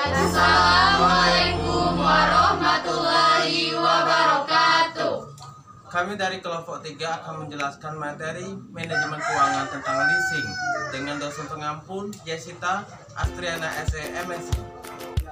Assalamualaikum warahmatullahi wabarakatuh. Kami dari kelompok 3 akan menjelaskan materi manajemen keuangan tentang leasing dengan dosen pengampun Yesita Astriana SE MSc.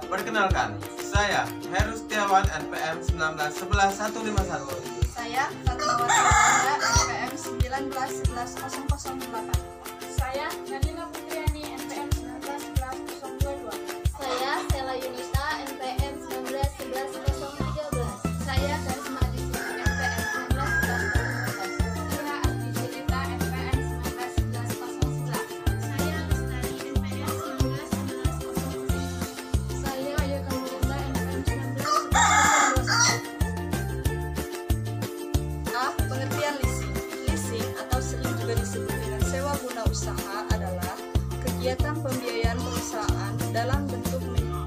Perkenalkan, saya Heru Setiawan NPM 1911151. Saya Fatmawati Nanda NPM 1911008. Saya Nadina Putriani NPM 1911022. Saya Sela Yunita NPM 1911013. Saya Karisma Adisina NPM 1911014. Saya Adisina NPM 19111. Saya Lestari NPM 19110. Saya Ayu Kamulinda NPM 19110. A. Pengertian leasing. Leasing atau sering juga disebut dengan sewa guna usaha adalah kegiatan pembiayaan perusahaan dalam bentuk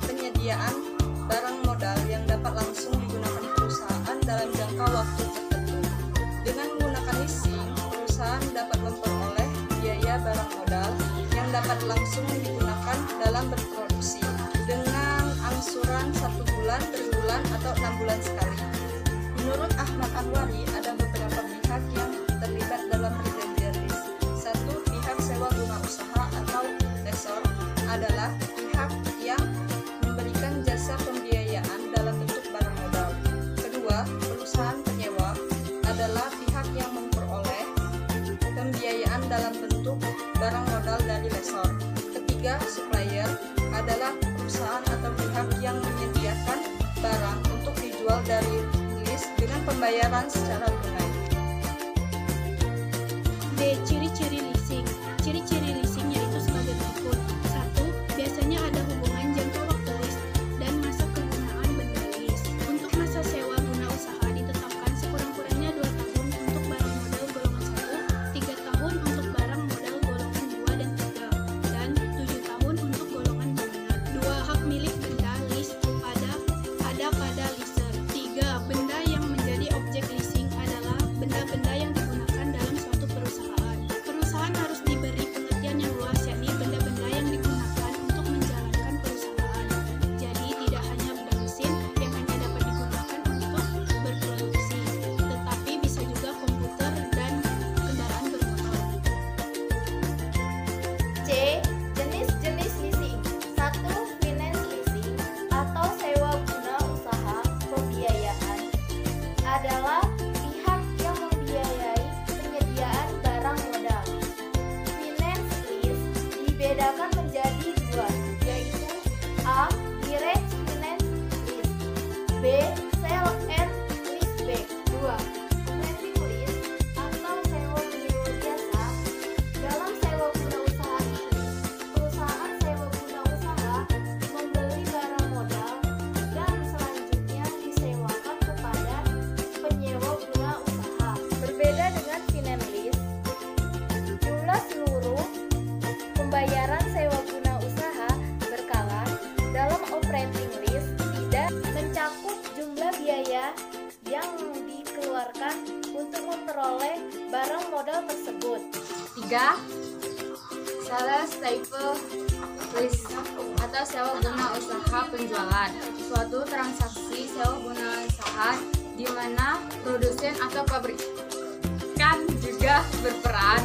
penyediaan barang modal yang dapat langsung digunakan perusahaan dalam jangka waktu tertentu. Dengan menggunakan leasing, perusahaan dapat memperoleh biaya barang modal yang dapat langsung digunakan dalam berproduksi dengan angsuran 1 bulan, berbulan, atau 6 bulan sekali. Menurut Ahmad Anwari, ada beberapa pihak yang terlibat dalam perjanjian lease. 1. Pihak sewa guna usaha atau lessor adalah pihak yang memberikan jasa pembiayaan dalam bentuk barang modal. Kedua, perusahaan penyewa adalah pihak yang memperoleh pembiayaan dalam bentuk barang modal dari lessor. Ketiga, supplier adalah perusahaan atau pihak yang menyediakan barang untuk dijual dari lease dengan pembayaran secara tunai. B. Ciri-ciri leasing. Ciri-ciri leasing yaitu sebagai berikut. 1. Biasanya ada hubungan jangka waktu lease dan masa kegunaan benda lease. Untuk masa sewa guna usaha ditetapkan sekurang-kurangnya 2 tahun untuk barang modal golongan 1, 3 tahun untuk barang modal golongan 2 dan 3, dan 7 tahun untuk golongan bangunan. 2. Hak milik benda lease ada pada leaser. 3. Benda yang menjadi objek leasing adalah benda-benda yang digunakan dalam suatu perusahaan. Perusahaan harus diberi pengertian yang luas, yakni benda-benda yang digunakan untuk menjalankan perusahaan. Jadi tidak hanya benda mesin yang hanya dapat digunakan untuk berproduksi, tetapi bisa juga komputer dan kendaraan bermotor. C. Jenis-jenis leasing. 1. Finance leasing atau sewa guna usaha pembiayaan adalah pihak yang membiayai penyediaan barang modal. Finance lease dibedakan menjadi 2, yaitu A. Direct finance lease, B. Sale and leaseback. 2. Operating lease atau sewa menyewa biasa. Dalam sewa guna usaha ini, perusahaan sewa guna usaha membeli barang modal dan selanjutnya disewakan kepada penyewa guna usaha. Berbeda dengan finance lease, jumlah seluruh pembayaran sewa guna usaha berkala. Dalam operating lease tidak mencakup jumlah biaya yang dikeluarkan untuk memperoleh barang modal tersebut. 3. Sales type lease atau sewa guna usaha penjualan. Suatu transaksi sewa guna usaha di mana produsen atau pabrikan juga berperan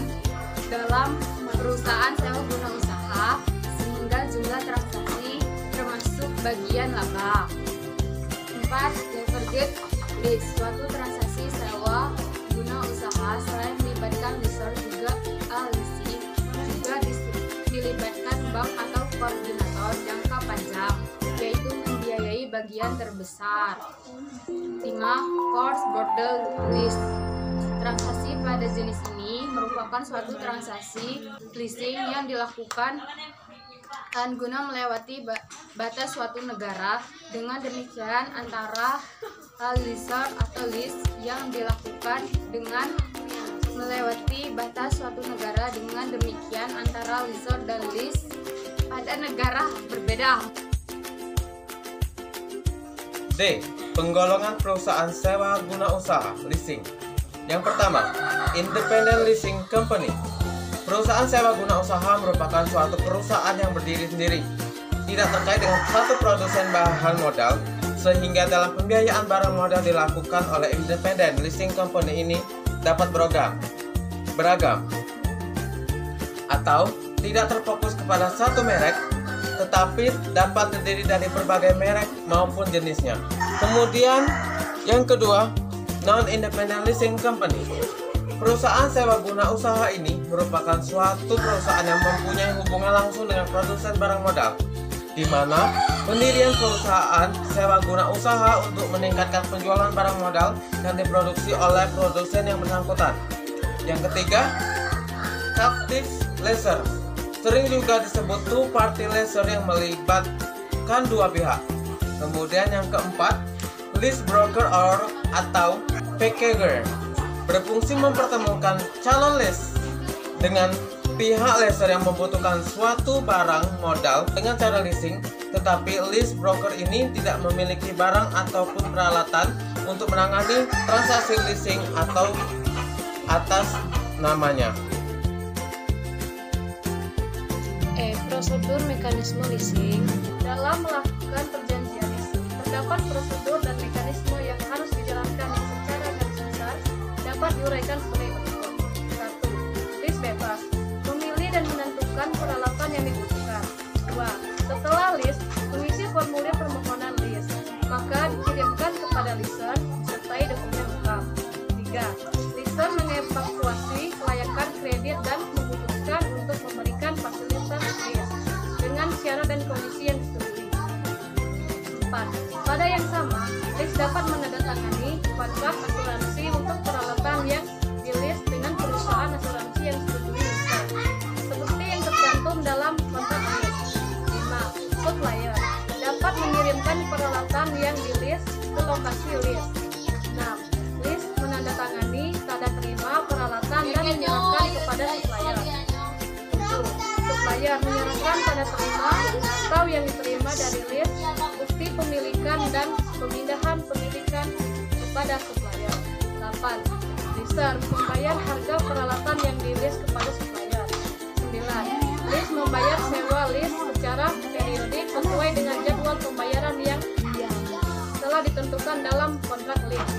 dalam perusahaan sewa guna usaha sehingga jumlah transaksi termasuk bagian laba. 4. Leveraged lease. Suatu transaksi sewa guna usaha selain melibatkan lessor juga leasing juga dilibatkan bank atau koordinator jangka panjang, yaitu membiayai bagian terbesar. 5. Cross border lease. Transaksi pada jenis ini merupakan suatu transaksi leasing yang dilakukan guna melewati batas suatu negara. Dengan demikian antara lessor atau lease yang dilakukan dengan melewati batas suatu negara. Dengan demikian antara lessor dan lease pada negara berbeda. D. Penggolongan perusahaan sewa guna usaha leasing. Yang pertama, Independent Leasing Company. Perusahaan sewa guna usaha merupakan suatu perusahaan yang berdiri sendiri. tidak terkait dengan satu produsen bahan modal, sehingga dalam pembiayaan barang modal dilakukan oleh independent leasing company ini dapat beragam, atau tidak terfokus kepada satu merek, tetapi dapat terdiri dari berbagai merek maupun jenisnya. Kemudian yang kedua, non-independent leasing company. Perusahaan sewa guna usaha ini merupakan suatu perusahaan yang mempunyai hubungan langsung dengan produsen barang modal, di mana pendirian perusahaan sewa guna usaha untuk meningkatkan penjualan barang modal yang diproduksi oleh produsen yang bersangkutan. Yang ketiga, captive lessor. Sering juga disebut two-party lessor yang melibatkan dua pihak. Kemudian yang keempat, lease broker atau packager. Berfungsi mempertemukan calon lease dengan pihak lessor yang membutuhkan suatu barang modal dengan cara leasing, tetapi lease broker ini tidak memiliki barang ataupun peralatan untuk menangani transaksi leasing atau atas namanya. Prosedur mekanisme leasing. Dalam melakukan perjanjian leasing, terdapat prosedur dan mekanisme yang harus dijalankan yang secara garis besar dapat diuraikan sebagai berikut. 1. Lease bebas. Memilih dan menentukan peralatan yang dibutuhkan. 2. Setelah lease, mengisi formulir permohonan lease, maka dikirimkan kepada leaser disertai dokumen lengkap. 3. Leaser mengevaluasi kelayakan kredit dan memutuskan untuk memberikan fasilitas lease dengan syarat dan kondisi yang disetujui. 4. Pada yang sama, lease dapat menandatangani kontrak asuransi untuk peralatan yang di-lease dengan perusahaan asuransi yang disetujui leaser, seperti yang tercantum dalam kontrak lease. 5. Supplier dapat mengirimkan peralatan yang di-lease ke lokasi lease. 6. Lease menandatangani tanda terima peralatan dan menyerahkan kepada supplier. 7. Supplier menyerahkan tanda terima atau yang diterima dari lease, bukti pemilikan dan pemindahan pemilikan kepada supplier. 8. Leaser membayar harga peralatan yang di-lease kepada supplier. 9. Lease membayar sewa lease secara periodik sesuai dengan jadwal pembayaran yang telah ditentukan dalam kontrak lease.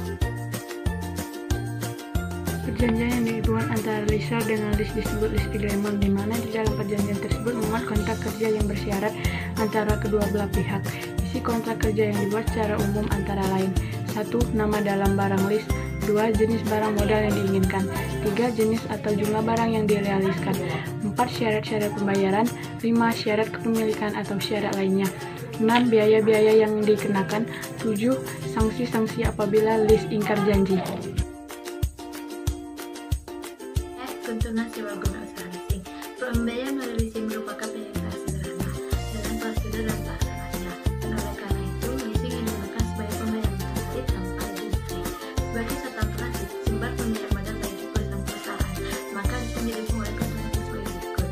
Perjanjian yang dibuat antara leaser dengan lease disebut lease agreement, di mana di dalam perjanjian tersebut memuat kontrak kerja yang bersyarat antara kedua belah pihak. Isi kontrak kerja yang dibuat secara umum antara lain: 1. Nama dalam barang lease. 2. Jenis barang modal yang diinginkan. 3. Jenis atau jumlah barang yang direaliskan. 4. Syarat-syarat pembayaran. 5. Syarat kepemilikan atau syarat lainnya. 6. Biaya-biaya yang dikenakan. 7. Sanksi-sanksi apabila lease ingkar janji. Ketentuan sewa guna usaha leasing. Pembayaran melalui leasing merupakan penyelesaian sederhana dengan prosedur dan pelaksananya, dan oleh karena itu leasing digunakan sebagai pembayaran transit tanpa industri. Sebagai satu alternatif sumber pembiayaan modal bagi perusahaan, maka leasing didukung oleh ketentuan sebagai berikut: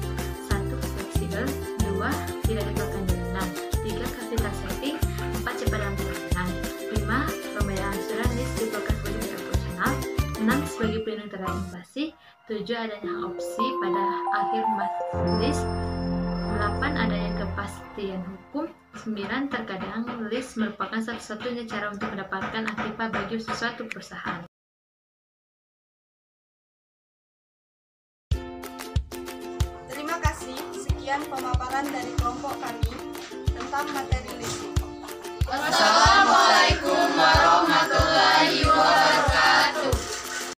1. Fleksibel. 2. Tidak diperlukan jaminan. 3. Capital saving. 4. Cepat dalam pelayanan. 5. Pembayaran asuransi lease diperlukan sebagai proporsional. 6. Sebagai pelindung terhadap inflasi. 7. Adanya opsi pada akhir masa lease. 8. Adanya kepastian hukum. 9. Terkadang lease merupakan satu-satunya cara untuk mendapatkan aktiva bagi suatu perusahaan. Terima kasih. Sekian pemaparan dari kelompok kami.